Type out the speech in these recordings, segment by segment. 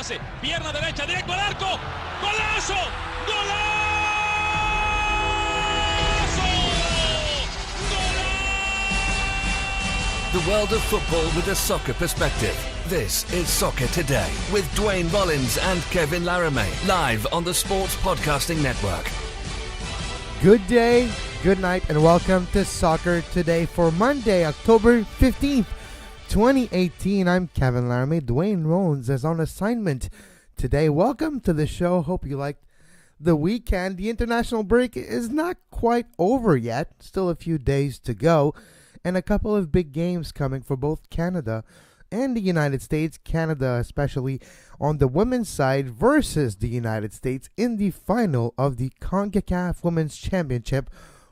hace, pierna derecha, directo al arco, ¡golazo! ¡Golazo! The world of football with a soccer perspective. This is Soccer Today with Duane, Rollins and Kevin Laramee, live on the Sports Podcasting Network. Good day, good night, and welcome to Soccer Today for Monday, October 15th, 2018. I'm Kevin Laramee. Duane Rollins is on assignment today. Welcome to the show. Hope you liked the weekend. The international break is not quite over yet. Still a few days to go. And a couple of big games coming for both Canada and the United States. Canada, especially on the women's side, versus the United States in the final of the CONCACAF Women's Championship.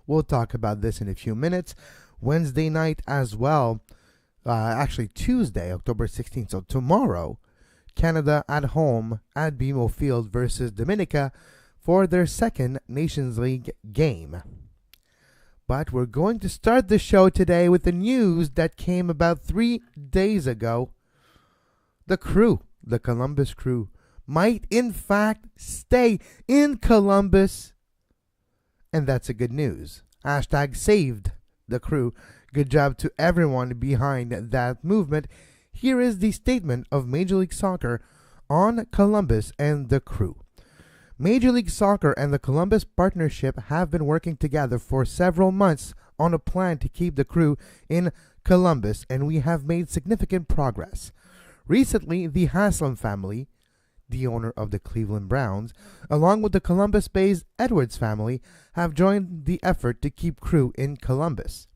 We'll talk about this in a few minutes. Wednesday night as well. Actually, Tuesday, October 16th. So tomorrow, Canada at home at BMO Field versus Dominica for their second Nations League game. But we're going to start the show today with the news that came about 3 days ago. The crew, the Columbus crew, might in fact stay in Columbus. And that's a good news. Hashtag saved the crew. Good job to everyone behind that movement. Here is the statement of Major League Soccer on Columbus and the crew. Major League Soccer and the Columbus Partnership have been working together for several months on a plan to keep the crew in Columbus, and we have made significant progress. Recently, the Haslam family, the owner of the Cleveland Browns, along with the Columbus-based Edwards family, have joined the effort to keep crew in Columbus.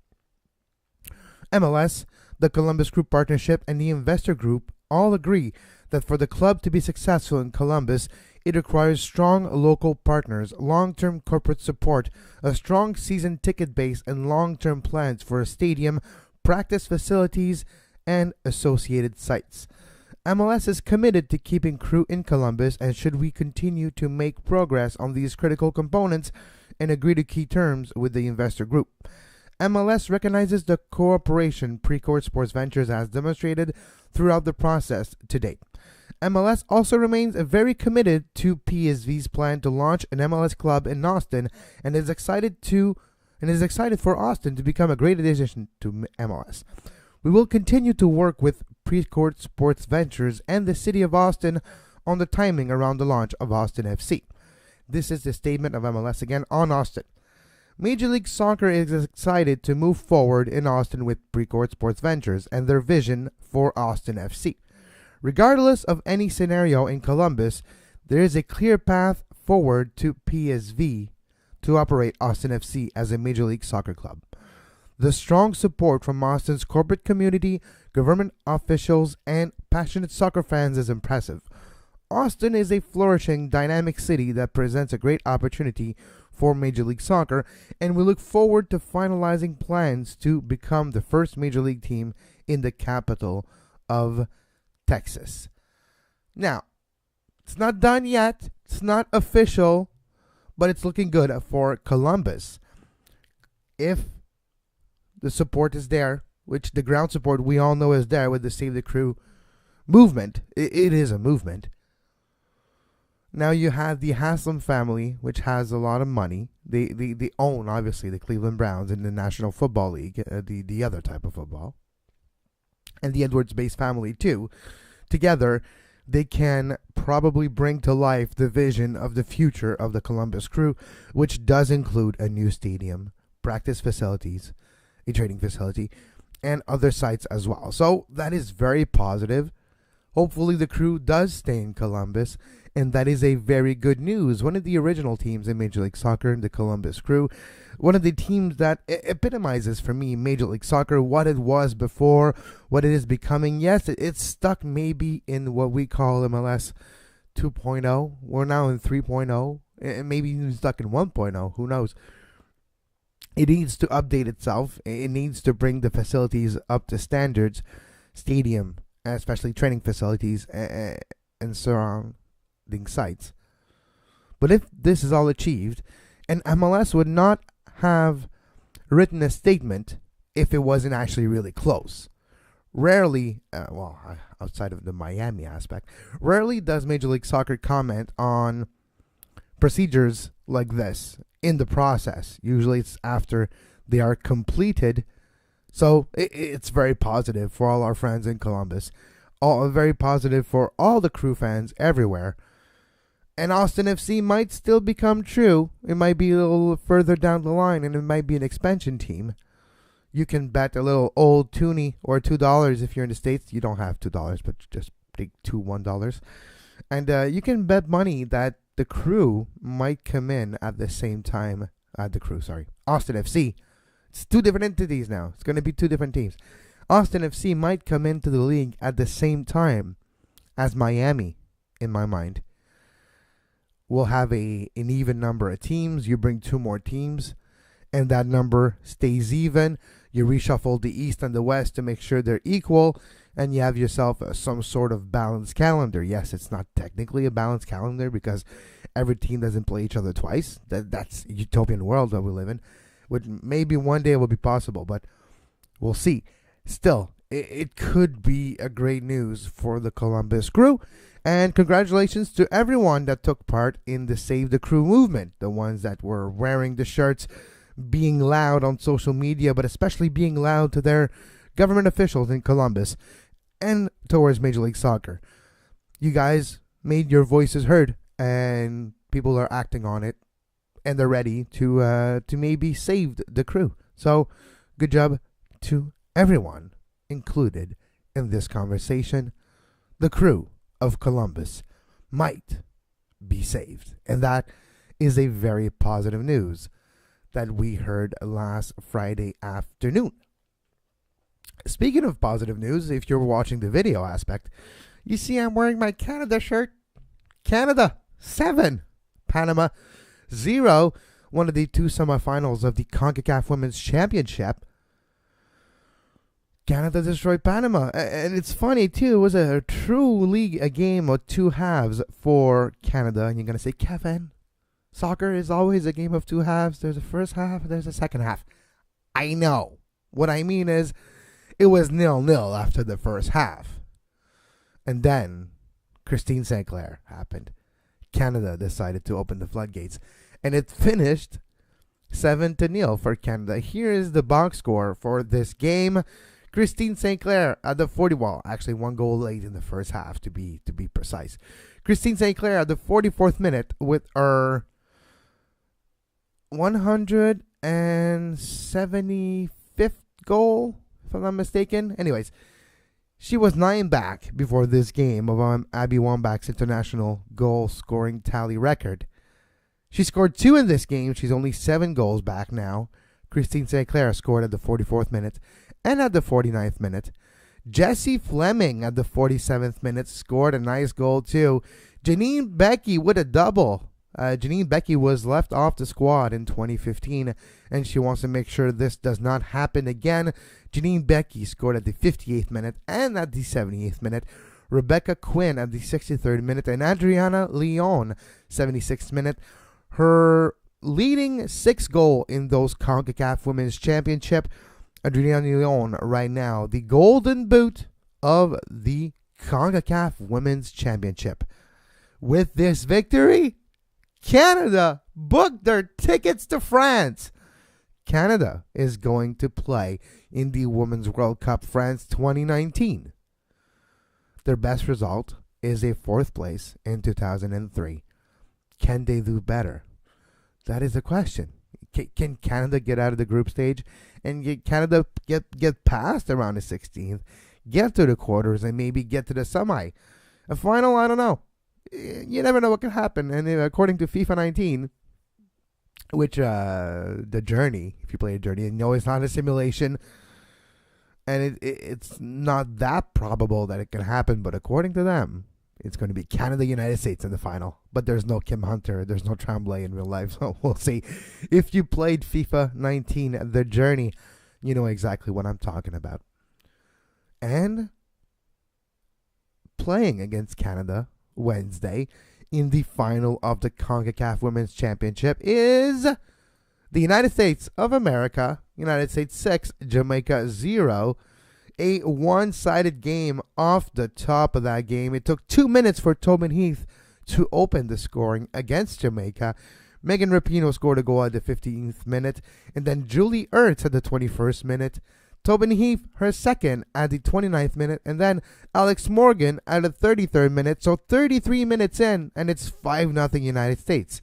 MLS, the Columbus Crew Partnership, and the investor group all agree that for the club to be successful in Columbus, it requires strong local partners, long-term corporate support, a strong season ticket base, and long-term plans for a stadium, practice facilities, and associated sites. MLS is committed to keeping crew in Columbus, and should we continue to make progress on these critical components and agree to key terms with the investor group. MLS recognizes the cooperation Precourt Sports Ventures has demonstrated throughout the process to date. MLS also remains very committed to PSV's plan to launch an MLS club in Austin and is excited for Austin to become a great addition to MLS. We will continue to work with Precourt Sports Ventures and the City of Austin on the timing around the launch of Austin FC. This is the statement of MLS again on Austin. Major League Soccer is excited to move forward in Austin with Precourt Sports Ventures and their vision for Austin FC. Regardless of any scenario in Columbus, there is a clear path forward to PSV to operate Austin FC as a Major League Soccer club. The strong support from Austin's corporate community, government officials, and passionate soccer fans is impressive. Austin is a flourishing, dynamic city that presents a great opportunity for Major League Soccer, and we look forward to finalizing plans to become the first Major League team in the capital of Texas. Now, it's not done yet. It's not official, but it's looking good for Columbus. If the support is there, which the ground support we all know is there with the Save the Crew movement, it is a movement. Now you have the Haslam family, which has a lot of money. They own, obviously, the Cleveland Browns in the National Football League, the other type of football. And the Edwards-based family, too. Together, they can probably bring to life the vision of the future of the Columbus Crew, which does include a new stadium, practice facilities, a training facility, and other sites as well. So that is very positive. Hopefully the crew does stay in Columbus, and that is a very good news. One of the original teams in Major League Soccer, the Columbus Crew, one of the teams that epitomizes for me Major League Soccer, what it was before, what it is becoming. Yes, it's stuck maybe in what we call MLS 2.0. We're now in 3.0, and maybe even stuck in 1.0. Who knows? It needs to update itself. It needs to bring the facilities up to standards, stadium, especially training facilities and surrounding sites. But if this is all achieved, and MLS would not have written a statement if it wasn't actually really close. rarely, outside of the Miami aspect, rarely does Major League Soccer comment on procedures like this in the process. Usually it's after they are completed. So it's very positive for all our friends in Columbus. Very positive for all the Crew fans everywhere. And Austin FC might still become true. It might be a little further down the line, and it might be an expansion team. You can bet a little old toonie or $2 if you're in the States. You don't have $2, but just take two $1. And you can bet money that the Crew might come in at the same time. Austin FC. It's two different entities now. It's going to be two different teams. Austin FC might come into the league at the same time as Miami, in my mind. We'll have an even number of teams. You bring two more teams, and that number stays even. You reshuffle the East and the West to make sure they're equal, and you have yourself some sort of balanced calendar. Yes, it's not technically a balanced calendar because every team doesn't play each other twice. That's a utopian world that we live in, which maybe one day will be possible, but we'll see. Still, it could be a great news for the Columbus Crew, and congratulations to everyone that took part in the Save the Crew movement, the ones that were wearing the shirts, being loud on social media, but especially being loud to their government officials in Columbus and towards Major League Soccer. You guys made your voices heard, and people are acting on it, and they're ready to maybe save the Crew. So, good job to everyone included in this conversation. The Crew of Columbus might be saved, and that is a very positive news that we heard last Friday afternoon. Speaking of positive news, if you're watching the video aspect, you see I'm wearing my Canada shirt. Canada 7, Panama 0, one of the two semifinals of the CONCACAF Women's Championship. Canada destroyed Panama, and it's funny too. It was a a game of two halves for Canada. And you're gonna say, Kevin, soccer is always a game of two halves. There's a first half, there's a second half. I know. What I mean is, it was 0-0 after the first half, and then Christine St. Clair happened. Canada decided to open the floodgates, and it finished 7-0 for Canada. Here is the box score for this game. Christine St. Clair at the 40, one goal late in the first half to be precise. Christine St. Clair at the 44th minute with her 175th goal, if I'm not mistaken. Anyways, she was 9 back before this game of Abby Wambach's international goal scoring tally record. She scored 2 in this game. She's only 7 goals back now. Christine St. Clair scored at the 44th minute and at the 49th minute. Jessie Fleming at the 47th minute scored a nice goal too. Janine Becky with a double. Janine Becky was left off the squad in 2015, and she wants to make sure this does not happen again. Janine Becky scored at the 58th minute and at the 78th minute. Rebecca Quinn at the 63rd minute, and Adriana Leon, 76th minute. Her leading 6th goal in those CONCACAF Women's Championship. Adriana Leon right now the golden boot of the CONCACAF Women's Championship. With this victory, Canada booked their tickets to France. Canada is going to play in the Women's World Cup France 2019. Their best result is a 4th place in 2003. Can they do better? That is the question. Can Canada get out of the group stage and Canada get past around the 16th, get to the quarters, and maybe get to the semi? A final, I don't know. You never know what could happen. And according to FIFA 19, which the journey, if you play a journey, you know it's not a simulation, and it's not that probable that it can happen, but according to them, it's going to be Canada, United States in the final. But there's no Kim Hunter, there's no Tremblay in real life, so we'll see. If you played FIFA 19, the journey, you know exactly what I'm talking about. And playing against Canada Wednesday in the final of the CONCACAF Women's Championship is the United States of America. United States 6, Jamaica 0. A one-sided game off the top of that game. It took 2 minutes for Tobin Heath to open the scoring against Jamaica. Megan Rapinoe scored a goal at the 15th minute, and then Julie Ertz at the 21st minute. Tobin Heath, her second at the 29th minute, and then Alex Morgan at the 33rd minute. So 33 minutes in, and it's 5-0 United States.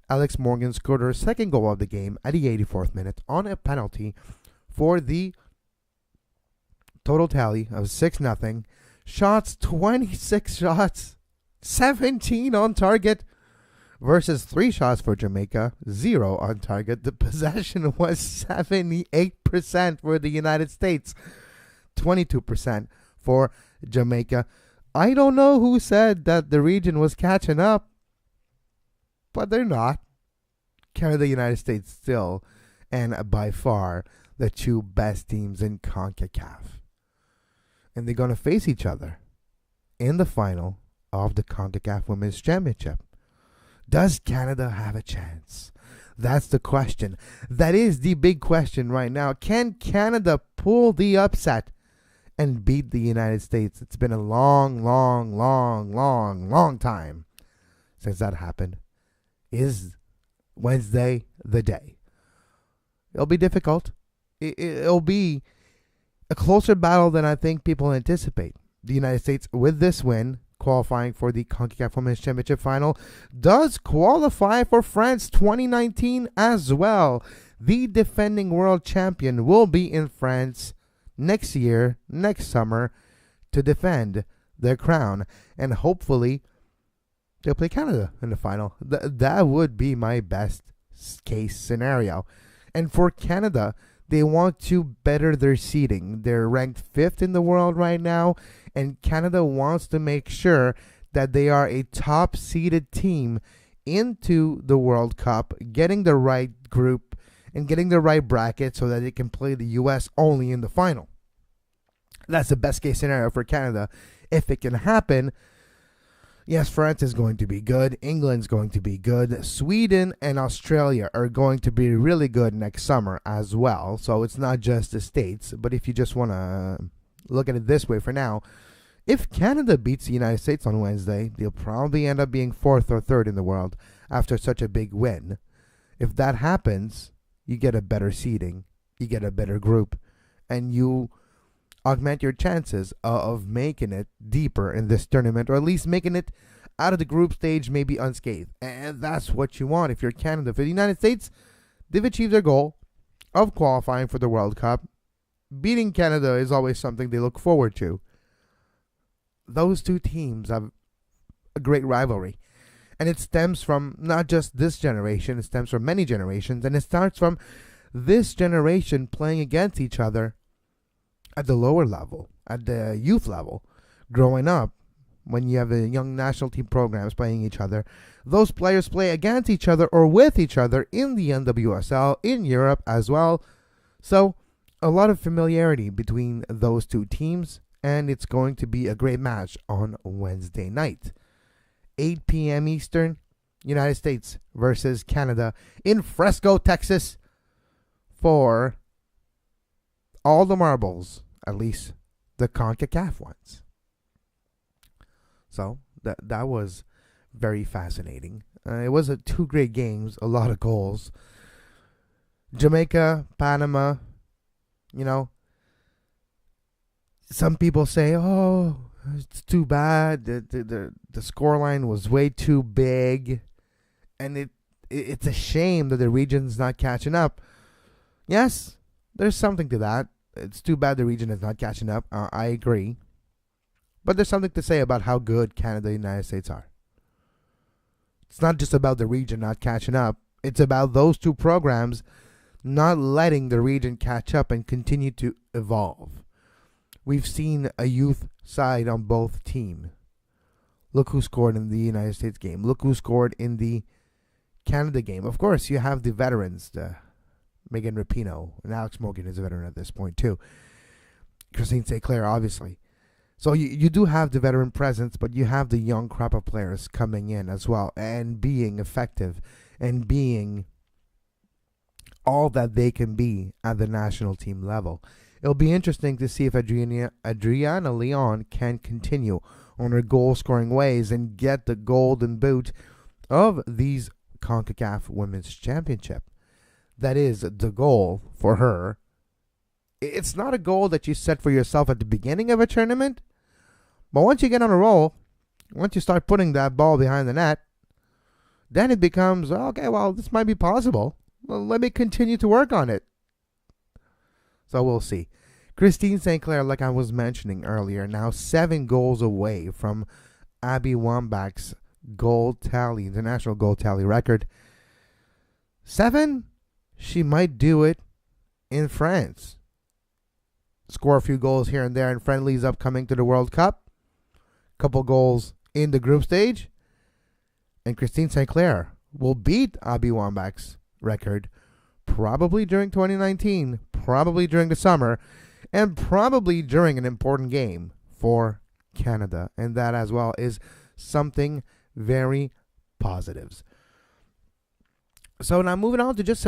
Alex Morgan scored her second goal of the game at the 84th minute on a penalty for the total tally of 6-0. Shots, 26 shots, 17 on target versus 3 shots for Jamaica, 0 on target. The possession was 78% for the United States, 22% for Jamaica. I don't know who said that the region was catching up, but they're not. Canada, United States still, and by far, the 2 best teams in CONCACAF. And they're going to face each other in the final of the CONCACAF Women's Championship. Does Canada have a chance? That's the question. That is the big question right now. Can Canada pull the upset and beat the United States? It's been a long time since that happened. Is Wednesday the day? It'll be difficult. It'll be a closer battle than I think people anticipate. The United States, with this win, qualifying for the CONCACAF Women's Championship final, does qualify for France 2019 as well. The defending world champion will be in France next year, next summer, to defend their crown. And hopefully, they'll play Canada in the final. That would be my best case scenario. And for Canada, they want to better their seeding. They're ranked 5th in the world right now, and Canada wants to make sure that they are a top-seeded team into the World Cup, getting the right group and getting the right bracket so that they can play the U.S. only in the final. That's the best-case scenario for Canada. If it can happen, yes, France is going to be good. England's going to be good. Sweden and Australia are going to be really good next summer as well. So it's not just the States. But if you just want to look at it this way for now, if Canada beats the United States on Wednesday, they'll probably end up being 4th or 3rd in the world after such a big win. If that happens, you get a better seeding, you get a better group, and you augment your chances of making it deeper in this tournament, or at least making it out of the group stage maybe unscathed. And that's what you want if you're Canada. For the United States, they've achieved their goal of qualifying for the World Cup. Beating Canada is always something they look forward to. Those 2 teams have a great rivalry. And it stems from not just this generation, it stems from many generations, and it starts from this generation playing against each other at the lower level, at the youth level. Growing up, when you have a young national team programs playing each other, those players play against each other or with each other in the NWSL, in Europe as well. So, a lot of familiarity between those 2 teams, and it's going to be a great match on Wednesday night. 8 p.m. Eastern, United States versus Canada in Fresco, Texas, for all the marbles, at least the CONCACAF ones. So that was very fascinating. It was 2 great games, a lot of goals. Jamaica, Panama, some people say, oh, it's too bad. The scoreline was way too big. And it's a shame that the region's not catching up. Yes, there's something to that. It's too bad the region is not catching up. I agree. But there's something to say about how good Canada and the United States are. It's not just about the region not catching up. It's about those 2 programs not letting the region catch up and continue to evolve. We've seen a youth side on both teams. Look who scored in the United States game. Look who scored in the Canada game. Of course, you have the veterans, Megan Rapinoe, and Alex Morgan is a veteran at this point too. Christine St. Clair, obviously. So you do have the veteran presence, but you have the young crop of players coming in as well and being effective and being all that they can be at the national team level. It'll be interesting to see if Adriana Leon can continue on her goal-scoring ways and get the golden boot of these CONCACAF Women's Championship. That is the goal for her. It's not a goal that you set for yourself at the beginning of a tournament, but once you get on a roll, once you start putting that ball behind the net, then it becomes, okay, well, this might be possible. Well, let me continue to work on it. So we'll see. Christine St. Clair, like I was mentioning earlier, now 7 goals away from Abby Wambach's goal tally, international goal tally record. 7? She might do it in France. Score a few goals here and there in friendlies upcoming to the World Cup. Couple goals in the group stage. And Christine St. Clair will beat Abby Wambach's record probably during 2019, probably during the summer, and probably during an important game for Canada. And that as well is something very positive. So now moving on to just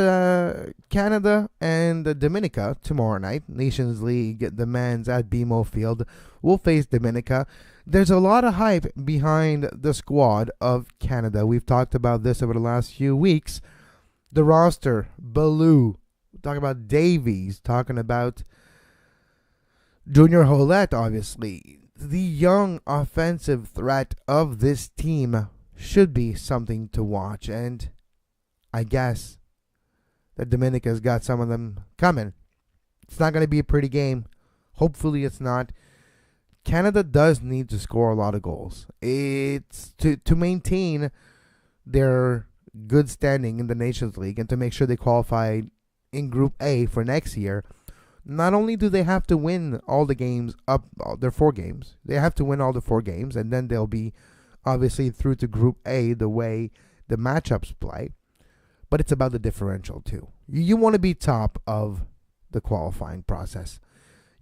Canada and Dominica tomorrow night. Nations League, the men's at BMO Field will face Dominica. There's a lot of hype behind the squad of Canada. We've talked about this over the last few weeks. The roster, Ballou, talking about Davies, talking about Junior Hollett, obviously. The young offensive threat of this team should be something to watch, and I guess that Dominica's got some of them coming. It's not going to be a pretty game. Hopefully it's not. Canada does need to score a lot of goals. It's to maintain their good standing in the Nations League and to make sure they qualify in Group A for next year. Not only do they have to win all the games up, their 4 games, they have to win all the 4 games, and then they'll be obviously through to Group A the way the matchups play. But it's about the differential too. You want to be top of the qualifying process.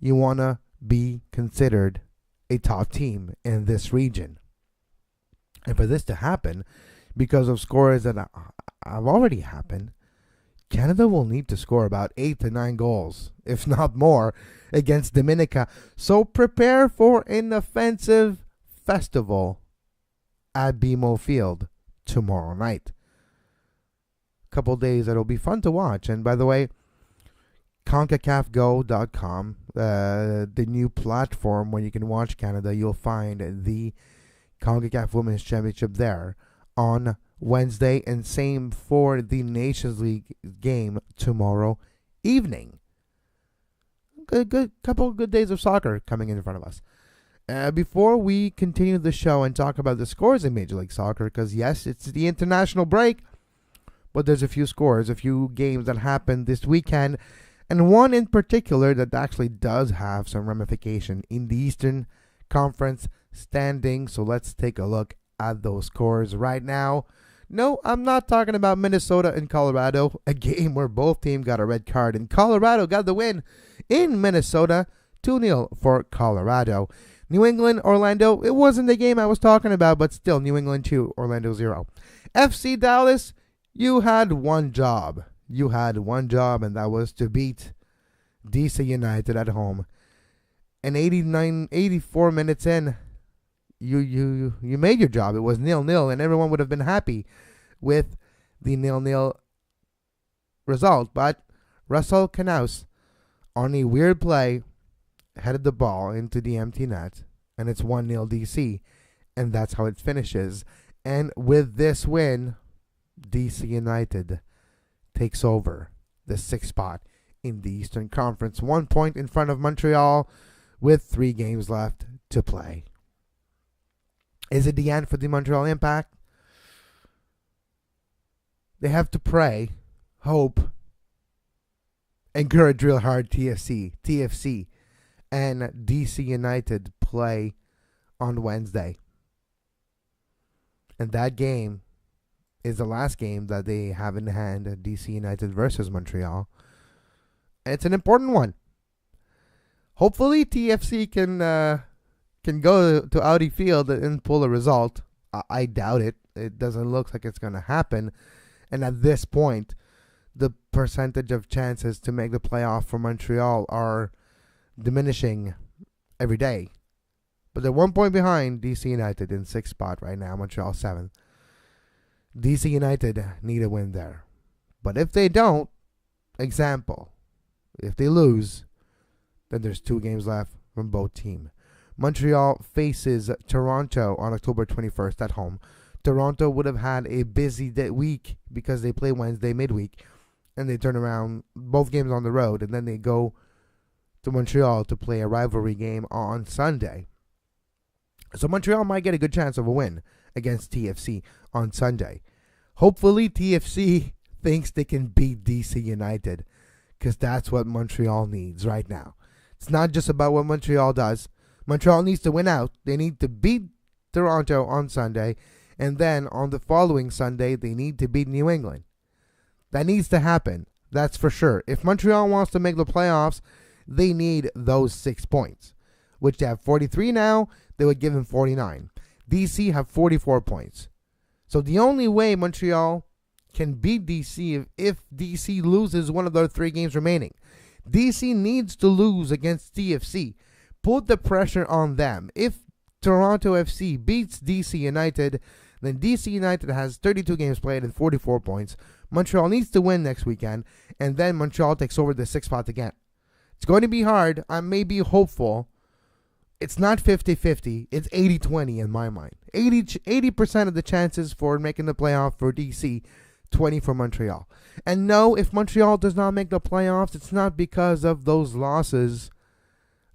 You want to be considered a top team in this region. And for this to happen, because of scores that have already happened, Canada will need to score about 8 to 9 goals, if not more, against Dominica. So prepare for an offensive festival at BMO Field tomorrow night. Couple days that'll be fun to watch. And by the way, CONCACAFGO.com, the new platform where you can watch Canada, you'll find the CONCACAF Women's Championship there on Wednesday, and same for the Nations League game tomorrow evening. Couple good days of soccer coming in front of us. Before we continue the show and talk about the scores in Major League Soccer, because yes, it's the international break, but there's a few scores, a few games that happened this weekend, and one in particular that actually does have some ramification in the Eastern Conference standing. So let's take a look at those scores right now. No, I'm not talking about Minnesota and Colorado, a game where both teams got a red card, and Colorado got the win in Minnesota, 2-0 for Colorado. New England, Orlando, it wasn't the game I was talking about, but still, New England 2, Orlando 0. FC Dallas, you had one job. You had one job, and that was to beat DC United at home. And 84 minutes in, you made your job. It was 0-0, and everyone would have been happy with the 0-0 result. But Russell Canouse, on a weird play, headed the ball into the empty net, and it's 1-0 DC, and that's how it finishes. And with this win, DC United takes over the 6th spot in the Eastern Conference, 1 point in front of Montreal with 3 games left to play. Is it the end for the Montreal Impact? They have to pray, hope, encourage real hard. TFC, and DC United play on Wednesday. And that game is the last game that they have in hand, DC United versus Montreal. And it's an important one. Hopefully TFC can go to Audi Field and pull a result. I doubt it. It doesn't look like it's going to happen. And at this point, the percentage of chances to make the playoff for Montreal are diminishing every day. But they're 1 point behind DC United in 6th spot right now. Montreal 7th. DC United need a win there. But if they don't, example, if they lose, then there's 2 games left from both teams. Montreal faces Toronto on October 21st at home. Toronto would have had a busy week because they play Wednesday midweek, and they turn around both games on the road, and then they go to Montreal to play a rivalry game on Sunday. So Montreal might get a good chance of a win against TFC on Sunday. Hopefully TFC thinks they can beat DC United, because that's what Montreal needs right now. It's not just about what Montreal does. Montreal needs to win out. They need to beat Toronto on Sunday, and then on the following Sunday, they need to beat New England. That needs to happen. That's for sure. If Montreal wants to make the playoffs, they need those 6 points, which they have 43 now. They would give them 49. DC have 44 points. So the only way Montreal can beat DC if DC loses one of their 3 games remaining. DC needs to lose against TFC. Put the pressure on them. If Toronto FC beats DC United, then DC United has 32 games played and 44 points. Montreal needs to win next weekend, and then Montreal takes over the 6th spot again. It's going to be hard. I may be hopeful. It's not 50-50. It's 80-20 in my mind. 80% of the chances for making the playoff for DC, 20 for Montreal. And no, if Montreal does not make the playoffs, it's not because of those losses,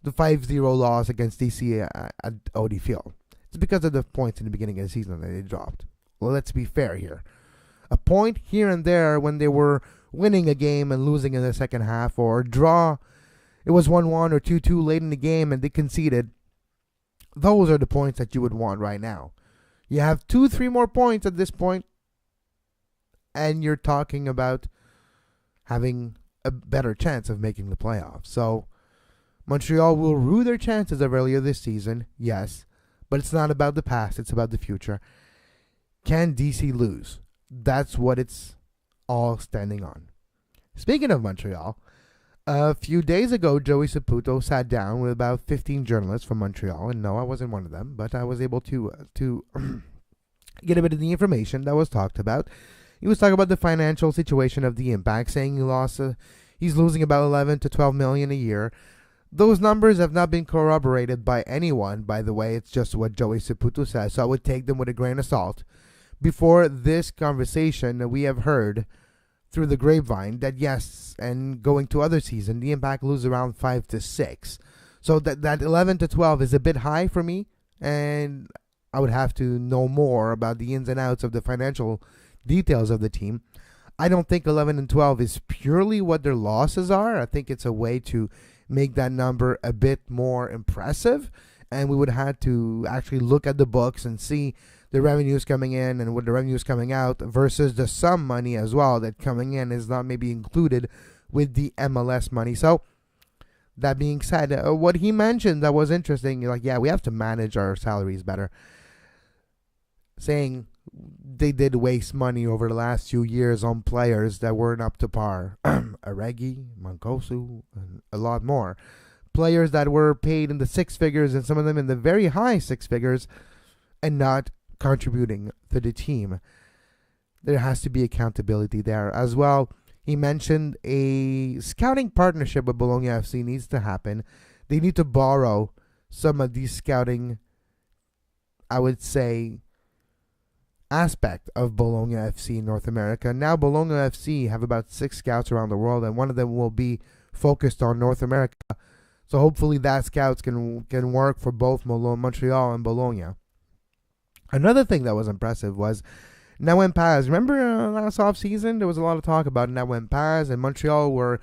the 5-0 loss against DC at Audi Field. It's because of the points in the beginning of the season that they dropped. Well, let's be fair here. A point here and there when they were winning a game and losing in the second half, or a draw, it was 1-1 or 2-2 late in the game and they conceded. Those are the points that you would want right now. You have 2-3 more points at this point, and you're talking about having a better chance of making the playoffs. So Montreal will rue their chances of earlier this season, yes, but it's not about the past, it's about the future. Can DC lose? That's what it's all standing on. Speaking of Montreal, a few days ago, Joey Saputo sat down with about 15 journalists from Montreal, and no, I wasn't one of them, but I was able to get a bit of the information that was talked about. He was talking about the financial situation of the Impact, saying he's losing about 11 to 12 million a year. Those numbers have not been corroborated by anyone, by the way. It's just what Joey Saputo says, so I would take them with a grain of salt. Before this conversation, we have heard through the grapevine that yes, and going to other season, the Impact lose around 5 to 6. So that 11 to 12 is a bit high for me, and I would have to know more about the ins and outs of the financial details of the team. I don't think 11 and 12 is purely what their losses are. I think it's a way to make that number a bit more impressive, and we would have to actually look at the books and see the revenues coming in and what the revenues coming out versus the sum money as well that coming in is not maybe included with the MLS money. So that being said, what he mentioned that was interesting, like, yeah, we have to manage our salaries better, saying they did waste money over the last few years on players that weren't up to par. Aregi, Mancosu, and a lot more. Players that were paid in the 6 figures and some of them in the very high 6 figures and not contributing to the team. There has to be accountability there as well. He mentioned a scouting partnership with Bologna FC needs to happen. They need to borrow some of these scouting, I would say, aspect of Bologna FC in North America. Now Bologna FC have about 6 scouts around the world, and one of them will be focused on North America. So hopefully that scouts can work for both Montreal and Bologna. Another thing that was impressive was Nawem Paz. Remember last offseason, there was a lot of talk about Nawem Paz, and Montreal were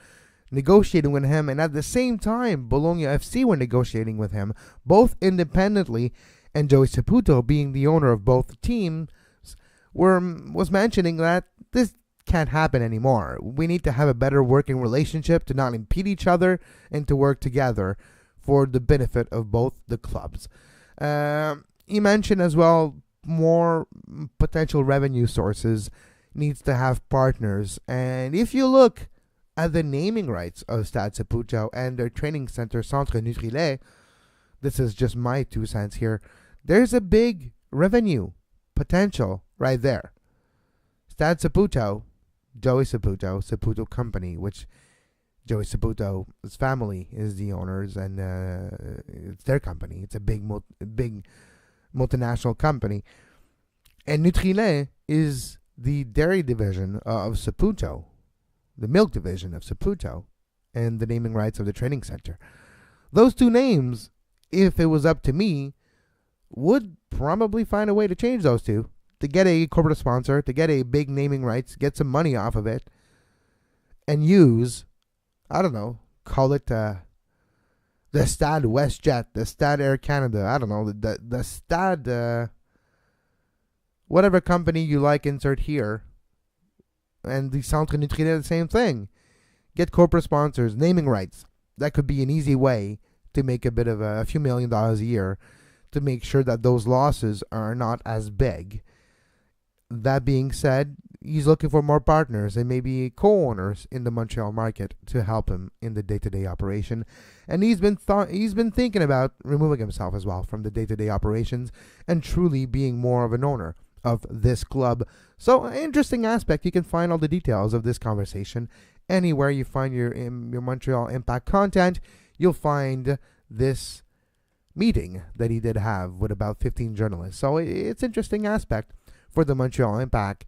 negotiating with him, and at the same time, Bologna FC were negotiating with him, both independently, and Joey Saputo, being the owner of both teams, was mentioning that this can't happen anymore. We need to have a better working relationship to not impede each other and to work together for the benefit of both the clubs. He mentioned as well more potential revenue sources, needs to have partners. And if you look at the naming rights of Stade Saputo and their training center Centre Nutrilait, this is just my 2 cents here, there's a big revenue potential right there. Stade Saputo, Joey Saputo, Saputo Company, which Joey Saputo's family is the owners, and it's their company. It's a big multinational company. And Nutrilait is the dairy division of Saputo, the milk division of Saputo, and the naming rights of the training center. Those 2 names, if it was up to me, would probably find a way to change those 2, to get a corporate sponsor, to get a big naming rights, get some money off of it, and use, I don't know, call it the Stade WestJet, the Stade Air Canada, I don't know, the Stade, whatever company you like, insert here. And the Centre Nutrilait, the same thing. Get corporate sponsors, naming rights. That could be an easy way to make a bit of a few $1 million a year to make sure that those losses are not as big. That being said, he's looking for more partners and maybe co-owners in the Montreal market to help him in the day-to-day operation. And he's been thinking about removing himself as well from the day-to-day operations and truly being more of an owner of this club. So, an interesting aspect. You can find all the details of this conversation anywhere you find your Montreal Impact content. You'll find this meeting that he did have with about 15 journalists. So it's interesting aspect for the Montreal Impact.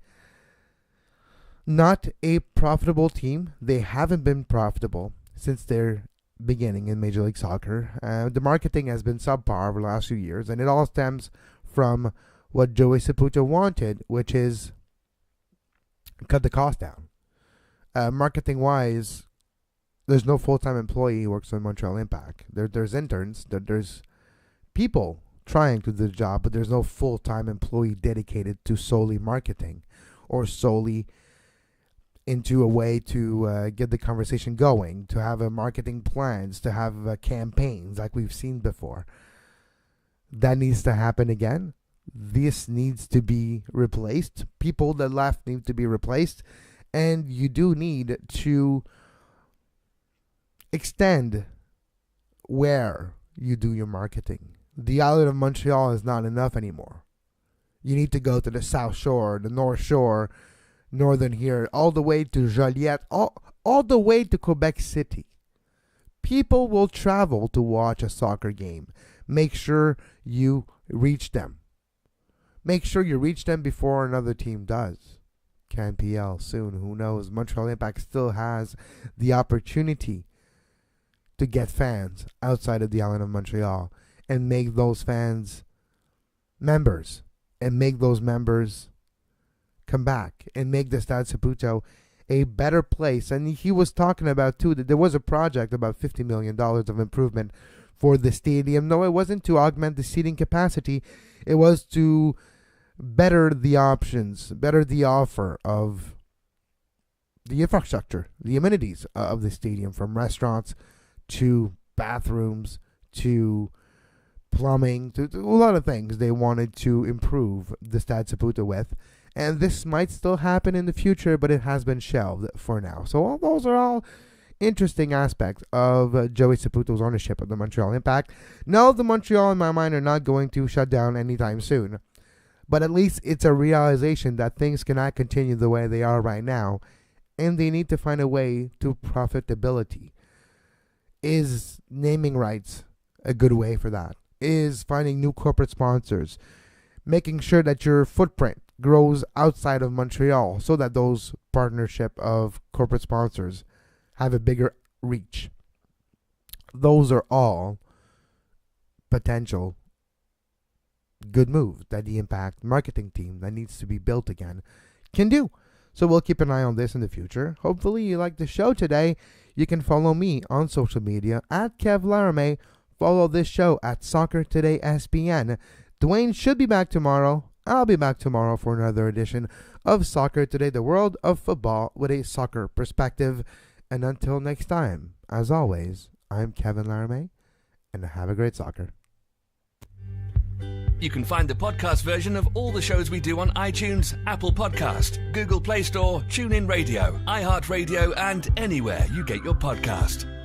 Not a profitable team. They haven't been profitable since their beginning in Major League Soccer. The marketing has been subpar over the last few years, and it all stems from what Joey Saputo wanted, which is cut the cost down. Marketing-wise, there's no full-time employee who works on Montreal Impact. There's interns, there's people trying to do the job, but there's no full-time employee dedicated to solely marketing or solely into a way to get the conversation going, to have marketing plans, to have campaigns like we've seen before. That needs to happen again. This needs to be replaced. People that left need to be replaced. And you do need to extend where you do your marketing. The island of Montreal is not enough anymore. You need to go to the South Shore, the North Shore, Northern here, all the way to Joliette, all the way to Quebec City. People will travel to watch a soccer game. Make sure you reach them. Make sure you reach them before another team does. CanPL soon, who knows? Montreal Impact still has the opportunity to get fans outside of the island of Montreal and make those fans members and make those members come back and make the Stade Saputo a better place. And he was talking about too that there was a project about $50 million of improvement for the stadium. No, it wasn't to augment the seating capacity. It was to better the options, better the offer of the infrastructure, the amenities of the stadium, from restaurants to bathrooms to plumbing to a lot of things they wanted to improve the Stade Saputo with. And this might still happen in the future, but it has been shelved for now. So all those are all interesting aspects of Joey Saputo's ownership of the Montreal Impact. No, the Montreal, in my mind, are not going to shut down anytime soon. But at least it's a realization that things cannot continue the way they are right now, and they need to find a way to profitability. Is naming rights a good way for that? Is finding new corporate sponsors, making sure that your footprint grows outside of Montreal so that those partnership of corporate sponsors have a bigger reach. Those are all potential good moves that the Impact marketing team that needs to be built again can do. So we'll keep an eye on this in the future. Hopefully you liked the show today. You can follow me on social media at Kev Laramee. Follow this show at Soccer Today SPN. Duane should be back tomorrow. I'll be back tomorrow for another edition of Soccer Today, the world of football with a soccer perspective. And until next time, as always, I'm Kevin Laramee, and have a great soccer. You can find the podcast version of all the shows we do on iTunes, Apple Podcast, Google Play Store, TuneIn Radio, iHeartRadio, and anywhere you get your podcast.